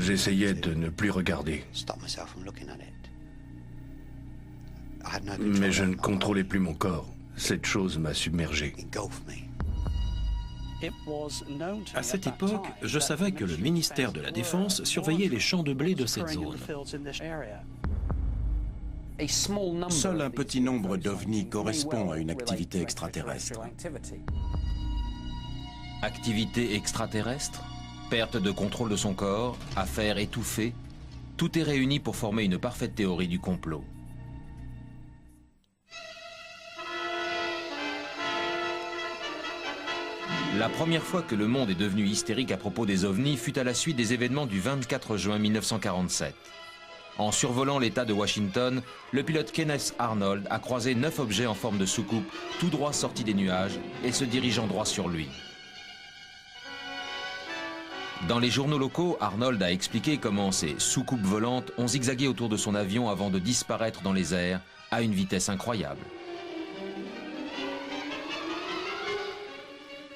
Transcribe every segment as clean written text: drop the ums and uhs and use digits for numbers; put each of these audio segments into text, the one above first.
J'essayais de ne plus regarder. Mais je ne contrôlais plus mon corps. Cette chose m'a submergé. À cette époque, je savais que le ministère de la Défense surveillait les champs de blé de cette zone. Seul un petit nombre d'ovnis correspond à une activité extraterrestre. Activité extraterrestre, perte de contrôle de son corps, affaires étouffées, tout est réuni pour former une parfaite théorie du complot. La première fois que le monde est devenu hystérique à propos des ovnis fut à la suite des événements du 24 juin 1947. En survolant l'État de Washington, le pilote Kenneth Arnold a croisé 9 objets en forme de soucoupe, tout droit sortis des nuages et se dirigeant droit sur lui. Dans les journaux locaux, Arnold a expliqué comment ces soucoupes volantes ont zigzagué autour de son avion avant de disparaître dans les airs à une vitesse incroyable.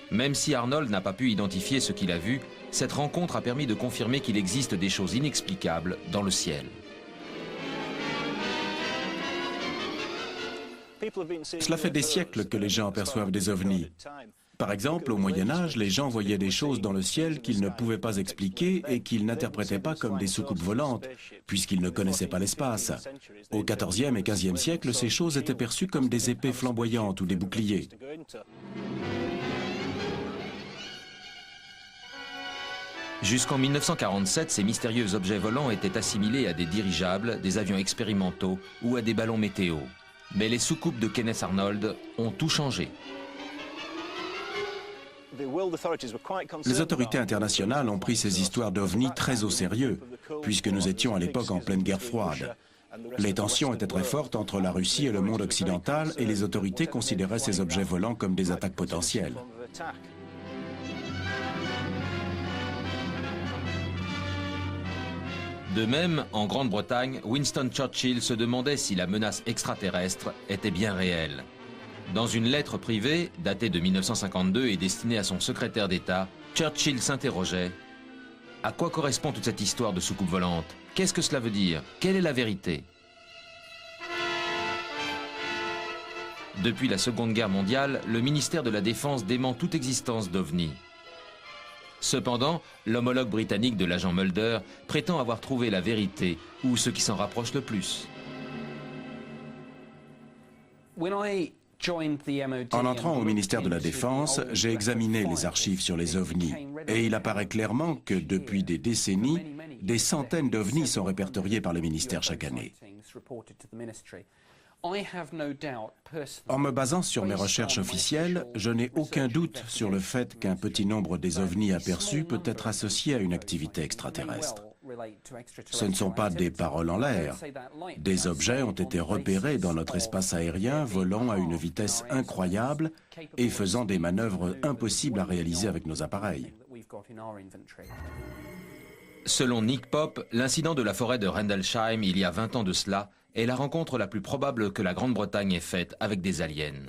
Même si Arnold n'a pas pu identifier ce qu'il a vu, cette rencontre a permis de confirmer qu'il existe des choses inexplicables dans le ciel. Cela fait des siècles que les gens aperçoivent des ovnis. Par exemple, au Moyen-Âge, les gens voyaient des choses dans le ciel qu'ils ne pouvaient pas expliquer et qu'ils n'interprétaient pas comme des soucoupes volantes, puisqu'ils ne connaissaient pas l'espace. Au XIVe et XVe siècle, ces choses étaient perçues comme des épées flamboyantes ou des boucliers. Jusqu'en 1947, ces mystérieux objets volants étaient assimilés à des dirigeables, des avions expérimentaux ou à des ballons météo. Mais les soucoupes de Kenneth Arnold ont tout changé. Les autorités internationales ont pris ces histoires d'ovnis très au sérieux, puisque nous étions à l'époque en pleine guerre froide. Les tensions étaient très fortes entre la Russie et le monde occidental et les autorités considéraient ces objets volants comme des attaques potentielles. De même, en Grande-Bretagne, Winston Churchill se demandait si la menace extraterrestre était bien réelle. Dans une lettre privée, datée de 1952 et destinée à son secrétaire d'État, Churchill s'interrogeait « À quoi correspond toute cette histoire de soucoupe volante? Qu'est-ce que cela veut dire? Quelle est la vérité ?» Depuis la Seconde Guerre mondiale, le ministère de la Défense dément toute existence d'OVNI. Cependant, l'homologue britannique de l'agent Mulder prétend avoir trouvé la vérité, ou ce qui s'en rapproche le plus. En entrant au ministère de la Défense, j'ai examiné les archives sur les ovnis et il apparaît clairement que depuis des décennies, des centaines d'ovnis sont répertoriés par le ministère chaque année. En me basant sur mes recherches officielles, je n'ai aucun doute sur le fait qu'un petit nombre des ovnis aperçus peut être associé à une activité extraterrestre. Ce ne sont pas des paroles en l'air. Des objets ont été repérés dans notre espace aérien, volant à une vitesse incroyable et faisant des manœuvres impossibles à réaliser avec nos appareils. Selon Nick Pope, l'incident de la forêt de Rendlesham il y a 20 ans de cela est la rencontre la plus probable que la Grande-Bretagne ait faite avec des aliens.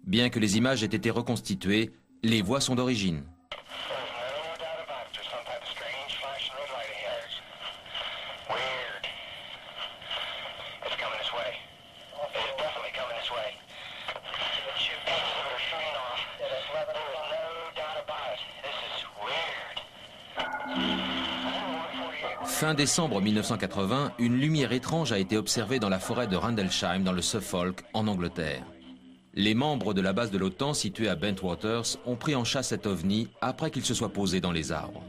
Bien que les images aient été reconstituées, les voix sont d'origine. Fin décembre 1980, une lumière étrange a été observée dans la forêt de Rendlesham, dans le Suffolk, en Angleterre. Les membres de la base de l'OTAN située à Bentwaters ont pris en chasse cet ovni après qu'il se soit posé dans les arbres.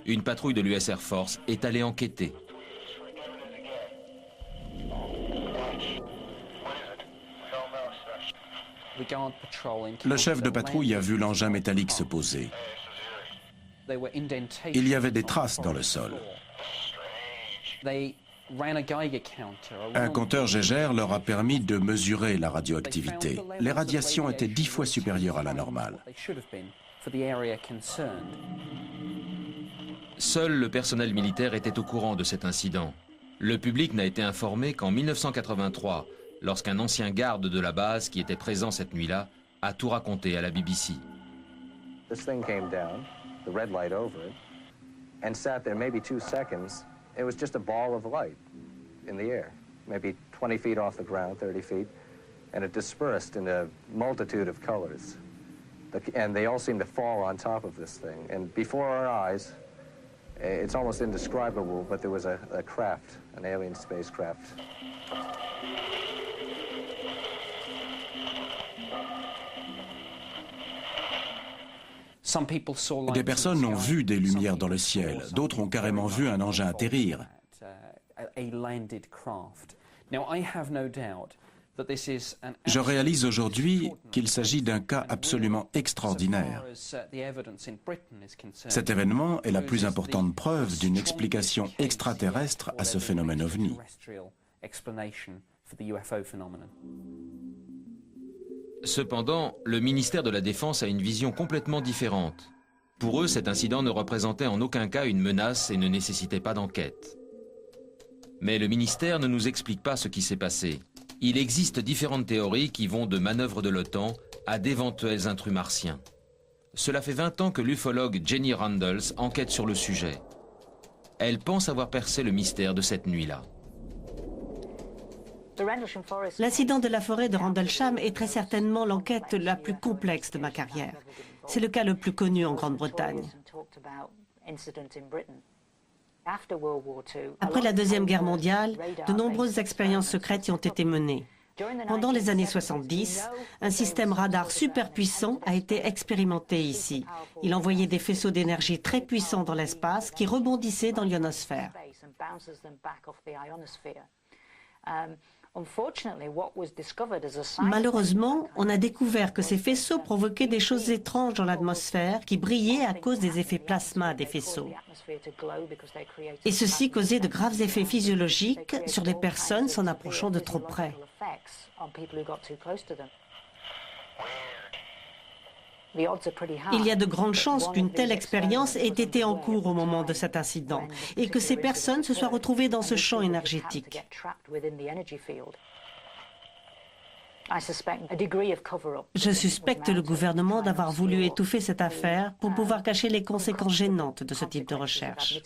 Une patrouille de l'US Air Force est allée enquêter. Le chef de patrouille a vu l'engin métallique se poser. Il y avait des traces dans le sol. Un compteur Geiger leur a permis de mesurer la radioactivité. Les radiations étaient 10 fois supérieures à la normale. Seul le personnel militaire était au courant de cet incident. Le public n'a été informé qu'en 1983, lorsqu'un ancien garde de la base qui était présent cette nuit-là a tout raconté à la BBC. the red light over it, and sat there maybe 2 seconds. It was just a ball of light in the air, maybe 20 feet off the ground, 30 feet, and it dispersed in a multitude of colors. And they all seemed to fall on top of this thing. And before our eyes, it's almost indescribable, but there was a craft, an alien spacecraft. Des personnes ont vu des lumières dans le ciel, d'autres ont carrément vu un engin atterrir. Je réalise aujourd'hui qu'il s'agit d'un cas absolument extraordinaire. Cet événement est la plus importante preuve d'une explication extraterrestre à ce phénomène ovni. Cependant, le ministère de la Défense a une vision complètement différente. Pour eux, cet incident ne représentait en aucun cas une menace et ne nécessitait pas d'enquête. Mais le ministère ne nous explique pas ce qui s'est passé. Il existe différentes théories qui vont de manœuvres de l'OTAN à d'éventuels intrus martiens. Cela fait 20 ans que l'ufologue Jenny Randles enquête sur le sujet. Elle pense avoir percé le mystère de cette nuit-là. L'incident de la forêt de Rendlesham est très certainement l'enquête la plus complexe de ma carrière. C'est le cas le plus connu en Grande-Bretagne. Après la Deuxième Guerre mondiale, de nombreuses expériences secrètes y ont été menées. Pendant les années 70, un système radar super puissant a été expérimenté ici. Il envoyait des faisceaux d'énergie très puissants dans l'espace qui rebondissaient dans l'ionosphère. Malheureusement, on a découvert que ces faisceaux provoquaient des choses étranges dans l'atmosphère qui brillaient à cause des effets plasma des faisceaux. Et ceci causait de graves effets physiologiques sur les personnes s'en approchant de trop près. Il y a de grandes chances qu'une telle expérience ait été en cours au moment de cet incident et que ces personnes se soient retrouvées dans ce champ énergétique. Je suspecte le gouvernement d'avoir voulu étouffer cette affaire pour pouvoir cacher les conséquences gênantes de ce type de recherche.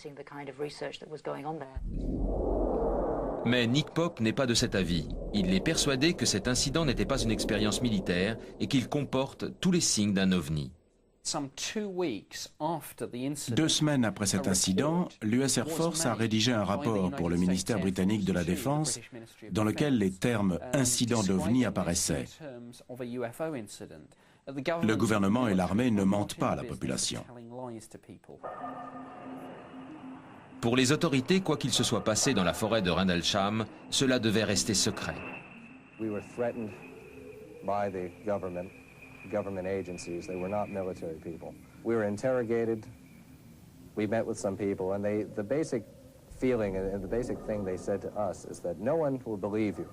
Mais Nick Pope n'est pas de cet avis. Il est persuadé que cet incident n'était pas une expérience militaire et qu'il comporte tous les signes d'un ovni. 2 semaines après cet incident, l'US Air Force a rédigé un rapport pour le ministère britannique de la Défense dans lequel les termes « incident d'ovni » apparaissaient. Le gouvernement et l'armée ne mentent pas à la population. Pour les autorités, quoi qu'il se soit passé dans la forêt de Rendlesham, cela devait rester secret. We were threatened by the government agencies. They were not military people. We were interrogated. We met with some people, and the basic feeling and the basic thing they said to us is that no one will believe you,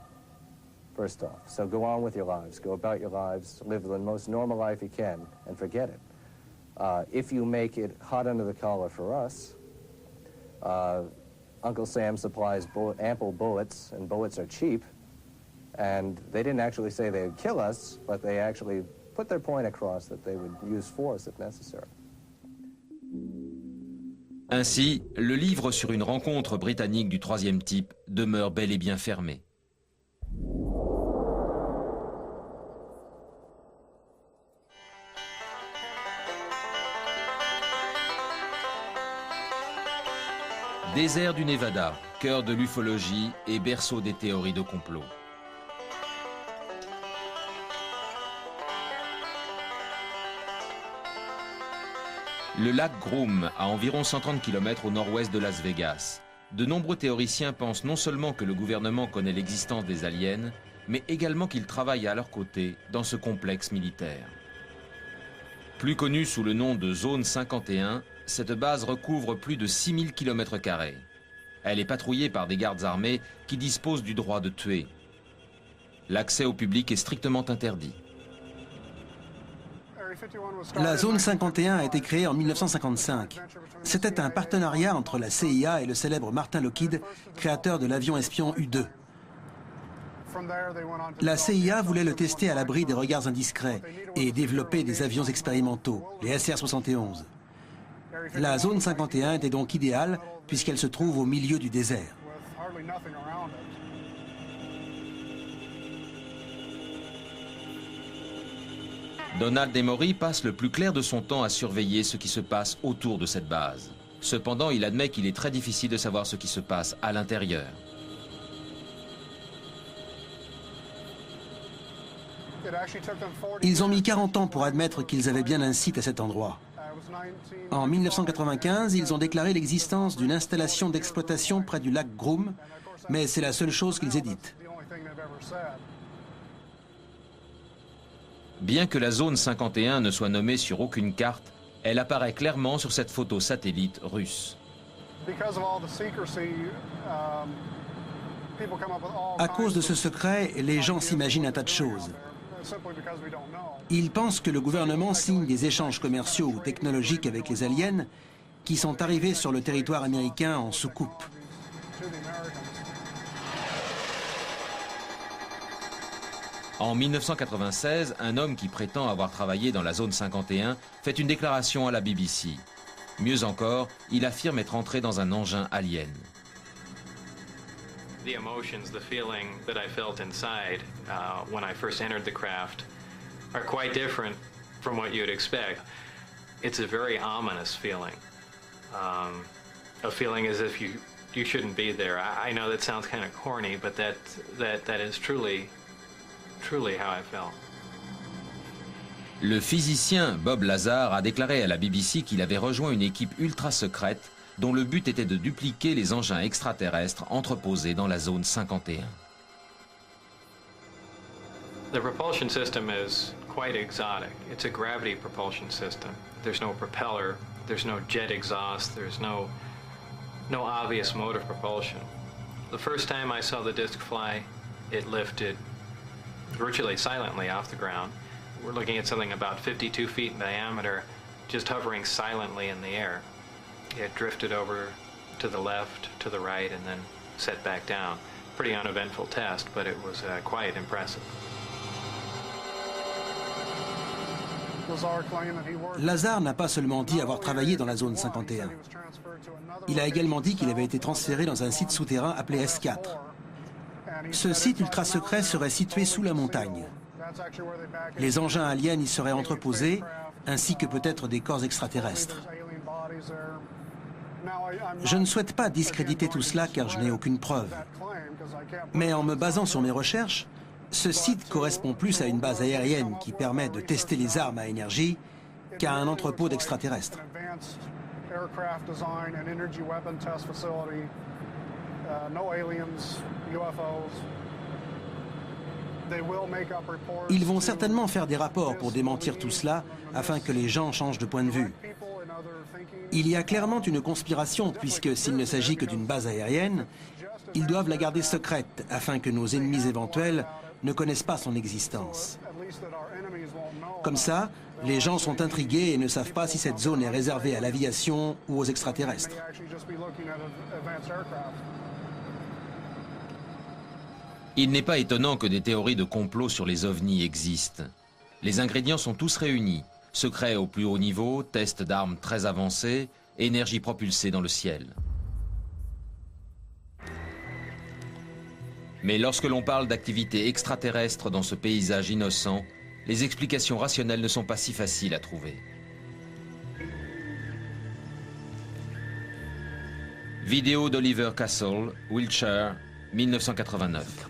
first off. So go on with your lives. Go about your lives. Live the most normal life you can, and forget it. If you make it hot under the collar for us, Uncle Sam supplies ample bullets, and bullets are cheap. And they didn't actually say they would kill us, but they actually put their point across that they would use force if necessary. Ainsi, le livre sur une rencontre britannique du 3e type demeure bel et bien fermé. Désert du Nevada, cœur de l'ufologie et berceau des théories de complot. Le lac Groom, à environ 130 km au nord-ouest de Las Vegas. De nombreux théoriciens pensent non seulement que le gouvernement connaît l'existence des aliens, mais également qu'ils travaillent à leur côté dans ce complexe militaire. Plus connue sous le nom de Zone 51, cette base recouvre plus de 6000 km². Elle est patrouillée par des gardes armés qui disposent du droit de tuer. L'accès au public est strictement interdit. La zone 51 a été créée en 1955. C'était un partenariat entre la CIA et le célèbre Martin Lockheed, créateur de l'avion espion U-2. La CIA voulait le tester à l'abri des regards indiscrets et développer des avions expérimentaux, les SR-71. La zone 51 était donc idéale puisqu'elle se trouve au milieu du désert. Donald Emory passe le plus clair de son temps à surveiller ce qui se passe autour de cette base. Cependant, il admet qu'il est très difficile de savoir ce qui se passe à l'intérieur. Ils ont mis 40 ans pour admettre qu'ils avaient bien un site à cet endroit. En 1995, ils ont déclaré l'existence d'une installation d'exploitation près du lac Groom, mais c'est la seule chose qu'ils aient dite. Bien que la zone 51 ne soit nommée sur aucune carte, elle apparaît clairement sur cette photo satellite russe. À cause de ce secret, les gens s'imaginent un tas de choses. Ils pensent que le gouvernement signe des échanges commerciaux ou technologiques avec les aliens qui sont arrivés sur le territoire américain en soucoupe. En 1996, un homme qui prétend avoir travaillé dans la zone 51 fait une déclaration à la BBC. Mieux encore, il affirme être entré dans un engin alien. The emotions, the feeling that I felt inside when I first entered the craft are quite different from what you'd expect. It's a very ominous feeling. A feeling as if you shouldn't be there. I know that sounds kind of corny, but that is truly how I felt. Le physicien Bob Lazar a déclaré à la BBC qu'il avait rejoint une équipe ultra secrète dont le but était de dupliquer les engins extraterrestres entreposés dans la zone 51. The propulsion system is quite exotic. It's a gravity propulsion system. There's no propeller, there's no jet exhaust, there's no obvious mode of propulsion. The first time I saw the disc fly, it lifted virtually silently off the ground. We're looking at something about 52 feet in diameter, just hovering silently in the air. It drifted over to the left, to the right, and then set back down. Pretty uneventful test, but it was quite impressive. Lazar n'a pas seulement dit avoir travaillé dans la zone 51. Il a également dit qu'il avait été transféré dans un site souterrain appelé S4. Ce site ultra secret serait situé sous la montagne. Les engins aliens y seraient entreposés, ainsi que peut-être des corps extraterrestres. Je ne souhaite pas discréditer tout cela car je n'ai aucune preuve. Mais en me basant sur mes recherches, ce site correspond plus à une base aérienne qui permet de tester les armes à énergie qu'à un entrepôt d'extraterrestres. Ils vont certainement faire des rapports pour démentir tout cela afin que les gens changent de point de vue. Il y a clairement une conspiration puisque s'il ne s'agit que d'une base aérienne, ils doivent la garder secrète afin que nos ennemis éventuels ne connaissent pas son existence. Comme ça, les gens sont intrigués et ne savent pas si cette zone est réservée à l'aviation ou aux extraterrestres. Il n'est pas étonnant que des théories de complot sur les ovnis existent. Les ingrédients sont tous réunis. Secret au plus haut niveau, tests d'armes très avancés, énergie propulsée dans le ciel. Mais lorsque l'on parle d'activités extraterrestres dans ce paysage innocent, les explications rationnelles ne sont pas si faciles à trouver. Vidéo d'Oliver Castle, Wiltshire, 1989.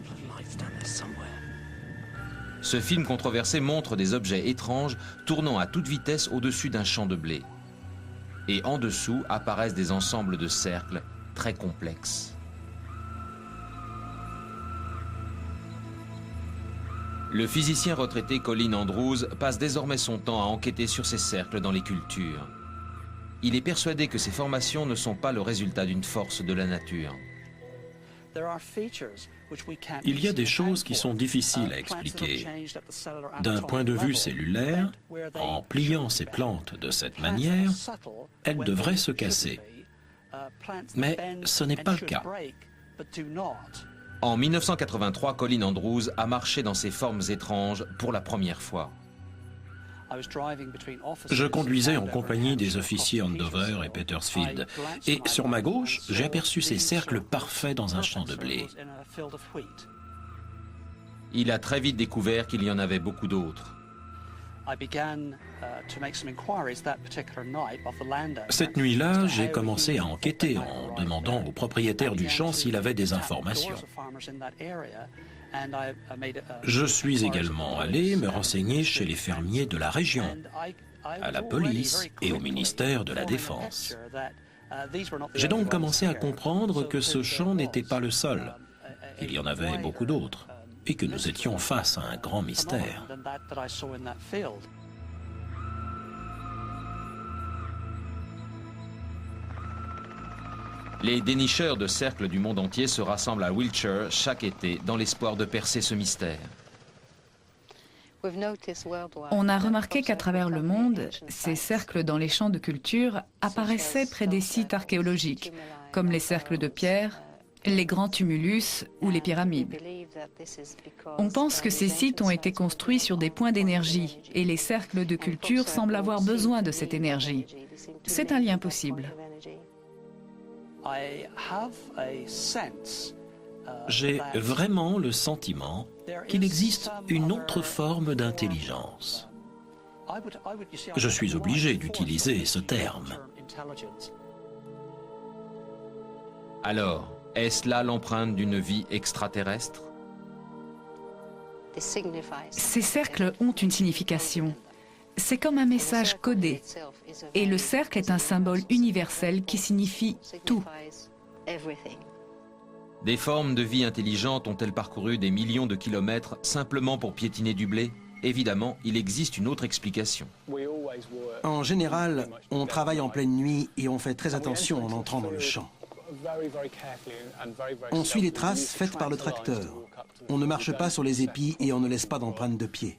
Ce film controversé montre des objets étranges tournant à toute vitesse au-dessus d'un champ de blé. Et en dessous apparaissent des ensembles de cercles très complexes. Le physicien retraité Colin Andrews passe désormais son temps à enquêter sur ces cercles dans les cultures. Il est persuadé que ces formations ne sont pas le résultat d'une force de la nature. Il y a des choses qui sont difficiles à expliquer. D'un point de vue cellulaire, en pliant ces plantes de cette manière, elles devraient se casser. Mais ce n'est pas le cas. En 1983, Colin Andrews a marché dans ces formes étranges pour la première fois. Je conduisais en compagnie des officiers Andover et Petersfield, et sur ma gauche, j'ai aperçu ces cercles parfaits dans un champ de blé. Il a très vite découvert qu'il y en avait beaucoup d'autres. Cette nuit-là, j'ai commencé à enquêter en demandant au propriétaire du champ s'il avait des informations. Je suis également allé me renseigner chez les fermiers de la région, à la police et au ministère de la Défense. J'ai donc commencé à comprendre que ce champ n'était pas le seul. Il y en avait beaucoup d'autres, et que nous étions face à un grand mystère. Les dénicheurs de cercles du monde entier se rassemblent à Wiltshire chaque été dans l'espoir de percer ce mystère. On a remarqué qu'à travers le monde, ces cercles dans les champs de culture apparaissaient près des sites archéologiques, comme les cercles de pierre, les grands tumulus ou les pyramides. On pense que ces sites ont été construits sur des points d'énergie et les cercles de culture semblent avoir besoin de cette énergie. C'est un lien possible. J'ai vraiment le sentiment qu'il existe une autre forme d'intelligence. Je suis obligé d'utiliser ce terme. Alors, est-ce là l'empreinte d'une vie extraterrestre? Ces cercles ont une signification. C'est comme un message codé. Et le cercle est un symbole universel qui signifie tout. Des formes de vie intelligentes ont-elles parcouru des millions de kilomètres simplement pour piétiner du blé? Évidemment, il existe une autre explication. En général, on travaille en pleine nuit et on fait très attention en entrant dans le champ. On suit les traces faites par le tracteur. On ne marche pas sur les épis et on ne laisse pas d'empreintes de pied.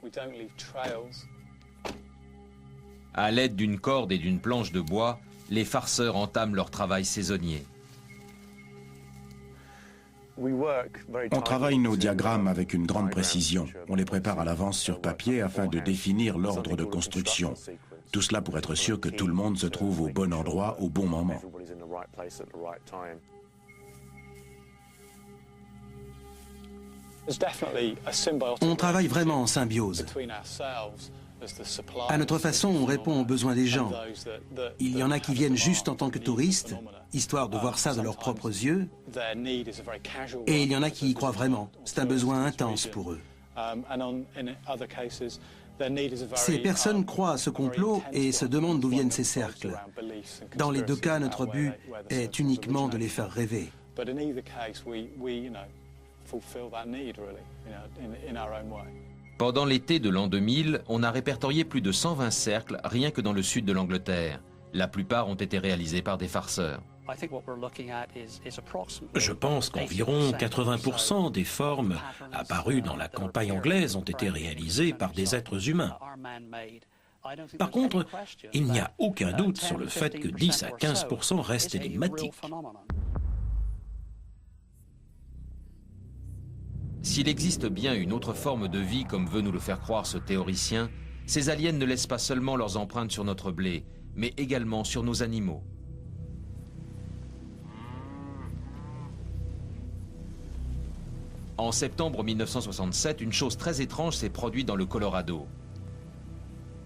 À l'aide d'une corde et d'une planche de bois, les farceurs entament leur travail saisonnier. On travaille nos diagrammes avec une grande précision. On les prépare à l'avance sur papier afin de définir l'ordre de construction. Tout cela pour être sûr que tout le monde se trouve au bon endroit au bon moment. On travaille vraiment en symbiose. À notre façon, on répond aux besoins des gens. Il y en a qui viennent juste en tant que touristes, histoire de voir ça de leurs propres yeux, et il y en a qui y croient vraiment. C'est un besoin intense pour eux. Ces personnes croient à ce complot et se demandent d'où viennent ces cercles. Dans les deux cas, notre but est uniquement de les faire rêver. Pendant l'été de l'an 2000, on a répertorié plus de 120 cercles rien que dans le sud de l'Angleterre. La plupart ont été réalisés par des farceurs. Je pense qu'environ 80% des formes apparues dans la campagne anglaise ont été réalisées par des êtres humains. Par contre, il n'y a aucun doute sur le fait que 10 à 15% restent énigmatiques. S'il existe bien une autre forme de vie, comme veut nous le faire croire ce théoricien, ces aliens ne laissent pas seulement leurs empreintes sur notre blé, mais également sur nos animaux. En septembre 1967, une chose très étrange s'est produite dans le Colorado.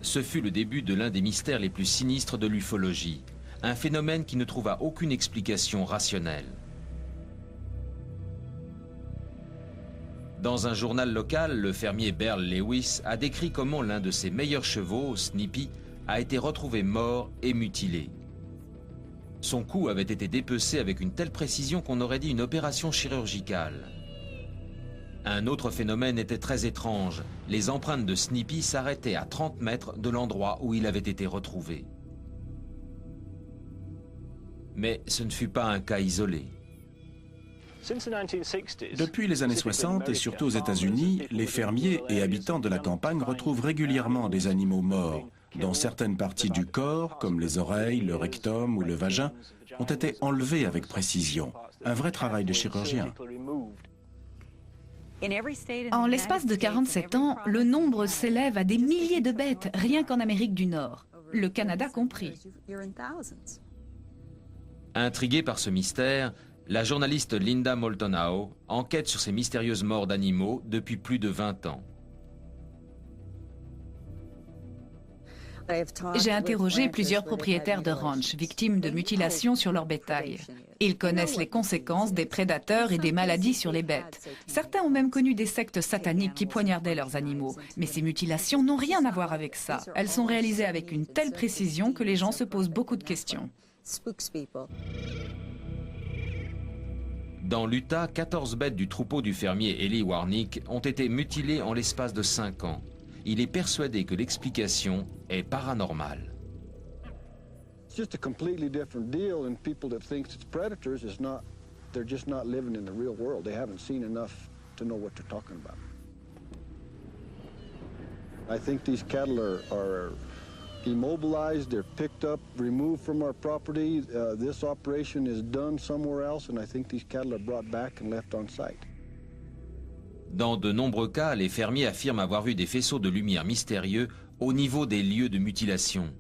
Ce fut le début de l'un des mystères les plus sinistres de l'ufologie, un phénomène qui ne trouva aucune explication rationnelle. Dans un journal local, le fermier Beryl Lewis a décrit comment l'un de ses meilleurs chevaux, Snippy, a été retrouvé mort et mutilé. Son cou avait été dépecé avec une telle précision qu'on aurait dit une opération chirurgicale. Un autre phénomène était très étrange. Les empreintes de Snippy s'arrêtaient à 30 mètres de l'endroit où il avait été retrouvé. Mais ce ne fut pas un cas isolé. Depuis les années 60 et surtout aux États-Unis, les fermiers et habitants de la campagne retrouvent régulièrement des animaux morts, dont certaines parties du corps, comme les oreilles, le rectum ou le vagin, ont été enlevées avec précision. Un vrai travail de chirurgien. En l'espace de 47 ans, le nombre s'élève à des milliers de bêtes, rien qu'en Amérique du Nord, le Canada compris. Intriguée par ce mystère, la journaliste Linda Moulton Howe enquête sur ces mystérieuses morts d'animaux depuis plus de 20 ans. J'ai interrogé plusieurs propriétaires de ranch victimes de mutilations sur leur bétail. Ils connaissent les conséquences des prédateurs et des maladies sur les bêtes. Certains ont même connu des sectes sataniques qui poignardaient leurs animaux. Mais ces mutilations n'ont rien à voir avec ça. Elles sont réalisées avec une telle précision que les gens se posent beaucoup de questions. Dans l'Utah, 14 bêtes du troupeau du fermier Eli Warnick ont été mutilées en l'espace de 5 ans. Il est persuadé que l'explication est paranormale. It's just a completely different deal, and people that think it's predators is not, they're just not living in the real world. They haven't seen enough to know what they're talking about. I think these cattle are immobilized, they're picked up, removed from our property. This operation is done somewhere else, and I think these cattle are brought back and left on site. Dans de nombreux cas, les fermiers affirment avoir vu des faisceaux de lumière mystérieux au niveau des lieux de mutilation.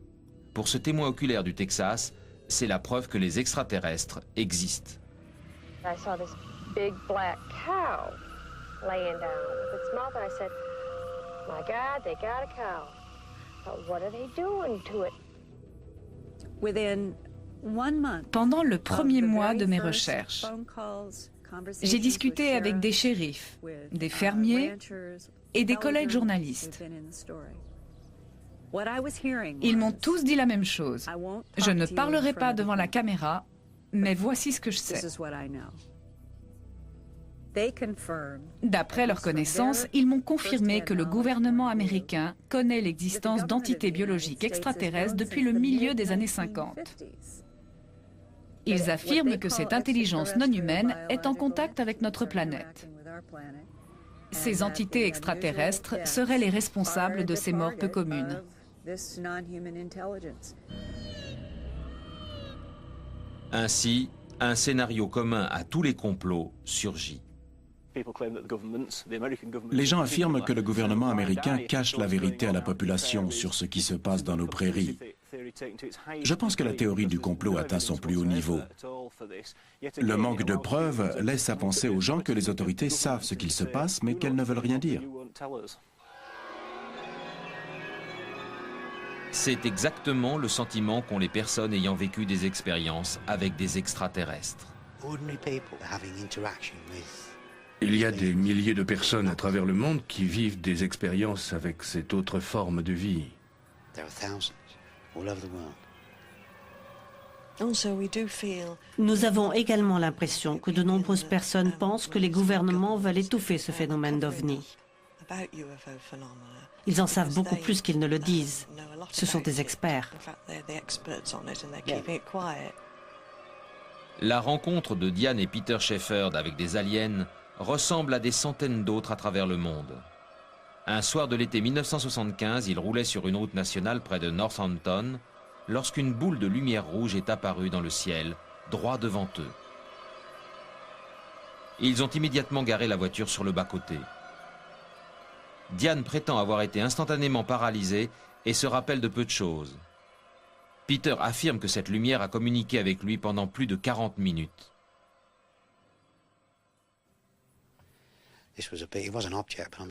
Pour ce témoin oculaire du Texas, c'est la preuve que les extraterrestres existent. I saw this big black cow laying down with its mouth, and I said, "My God, they got a cow. But what are they doing to it?" Pendant le premier mois de mes recherches, j'ai discuté avec des shérifs, des fermiers et des collègues journalistes. Ils m'ont tous dit la même chose. Je ne parlerai pas devant la caméra, mais voici ce que je sais. D'après leurs connaissances, ils m'ont confirmé que le gouvernement américain connaît l'existence d'entités biologiques extraterrestres depuis le milieu des années 50. Ils affirment que cette intelligence non humaine est en contact avec notre planète. Ces entités extraterrestres seraient les responsables de ces morts peu communes. Ainsi, un scénario commun à tous les complots surgit. Les gens affirment que le gouvernement américain cache la vérité à la population sur ce qui se passe dans nos prairies. Je pense que la théorie du complot atteint son plus haut niveau. Le manque de preuves laisse à penser aux gens que les autorités savent ce qu'il se passe, mais qu'elles ne veulent rien dire. C'est exactement le sentiment qu'ont les personnes ayant vécu des expériences avec des extraterrestres. Il y a des milliers de personnes à travers le monde qui vivent des expériences avec cette autre forme de vie. Nous avons également l'impression que de nombreuses personnes pensent que les gouvernements veulent étouffer ce phénomène d'OVNI. Ils en savent beaucoup plus qu'ils ne le disent. Ce sont des experts. La rencontre de Diane et Peter Shepard avec des aliens ressemble à des centaines d'autres à travers le monde. Un soir de l'été 1975, ils roulaient sur une route nationale près de Northampton lorsqu'une boule de lumière rouge est apparue dans le ciel, droit devant eux. Ils ont immédiatement garé la voiture sur le bas-côté. Diane prétend avoir été instantanément paralysée et se rappelle de peu de choses. Peter affirme que cette lumière a communiqué avec lui pendant plus de 40 minutes.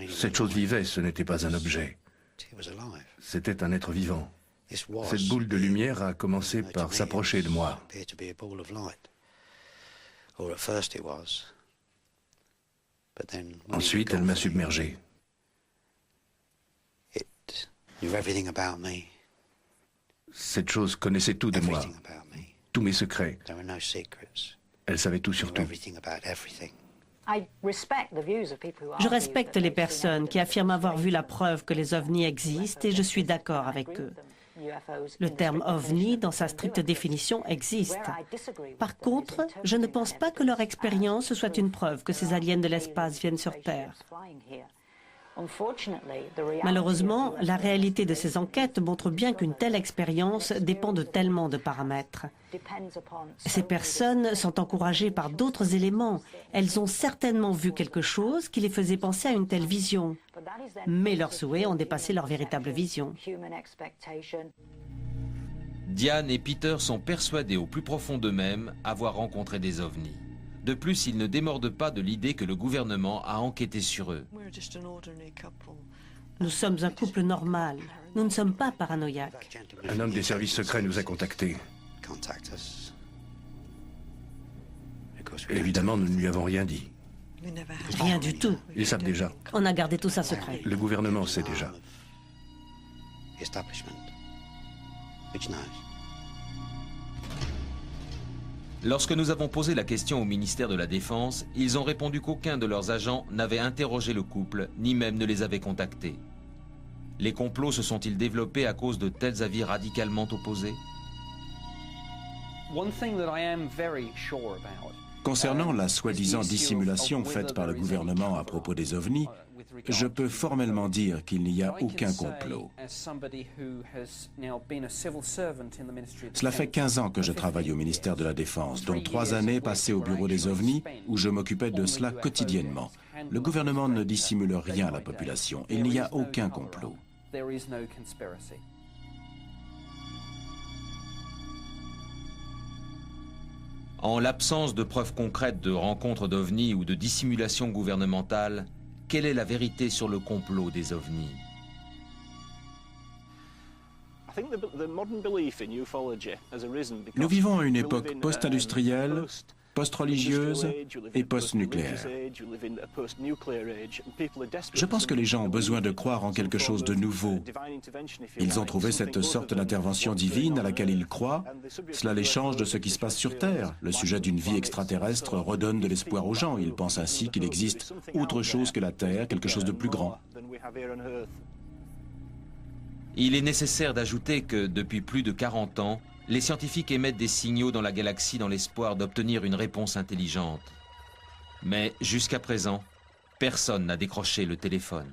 Cette chose vivait, ce n'était pas un objet. C'était un être vivant. Cette boule de lumière a commencé par s'approcher de moi. Ensuite, elle m'a submergé. Cette chose connaissait tout de moi, tous mes secrets. Elle savait tout sur tout. Je respecte les personnes qui affirment avoir vu la preuve que les ovnis existent et je suis d'accord avec eux. Le terme ovni, dans sa stricte définition, existe. Par contre, je ne pense pas que leur expérience soit une preuve que ces aliens de l'espace viennent sur Terre. Malheureusement, la réalité de ces enquêtes montre bien qu'une telle expérience dépend de tellement de paramètres. Ces personnes sont encouragées par d'autres éléments. Elles ont certainement vu quelque chose qui les faisait penser à une telle vision. Mais leurs souhaits ont dépassé leur véritable vision. Diane et Peter sont persuadés au plus profond d'eux-mêmes avoir rencontré des ovnis. De plus, ils ne démordent pas de l'idée que le gouvernement a enquêté sur eux. Nous sommes un couple normal. Nous ne sommes pas paranoïaques. Un homme des services secrets nous a contactés. Évidemment, nous ne lui avons rien dit. Rien du tout. Ils savent déjà. On a gardé tout ça secret. Le gouvernement sait déjà. Lorsque nous avons posé la question au ministère de la Défense, ils ont répondu qu'aucun de leurs agents n'avait interrogé le couple, ni même ne les avait contactés. Les complots se sont-ils développés à cause de tels avis radicalement opposés? Concernant la soi-disant dissimulation faite par le gouvernement à propos des ovnis, je peux formellement dire qu'il n'y a aucun complot. Cela fait 15 ans que je travaille au ministère de la Défense, dont 3 années passées au bureau des ovnis où je m'occupais de cela quotidiennement. Le gouvernement ne dissimule rien à la population. Il n'y a aucun complot. En l'absence de preuves concrètes de rencontres d'ovnis ou de dissimulation gouvernementale, quelle est la vérité sur le complot des ovnis? Nous vivons à une époque post-industrielle, post-religieuse et post-nucléaire. Je pense que les gens ont besoin de croire en quelque chose de nouveau. Ils ont trouvé cette sorte d'intervention divine à laquelle ils croient. Cela les change de ce qui se passe sur Terre. Le sujet d'une vie extraterrestre redonne de l'espoir aux gens. Ils pensent ainsi qu'il existe autre chose que la Terre, quelque chose de plus grand. Il est nécessaire d'ajouter que, depuis plus de 40 ans, les scientifiques émettent des signaux dans la galaxie dans l'espoir d'obtenir une réponse intelligente. Mais jusqu'à présent, personne n'a décroché le téléphone.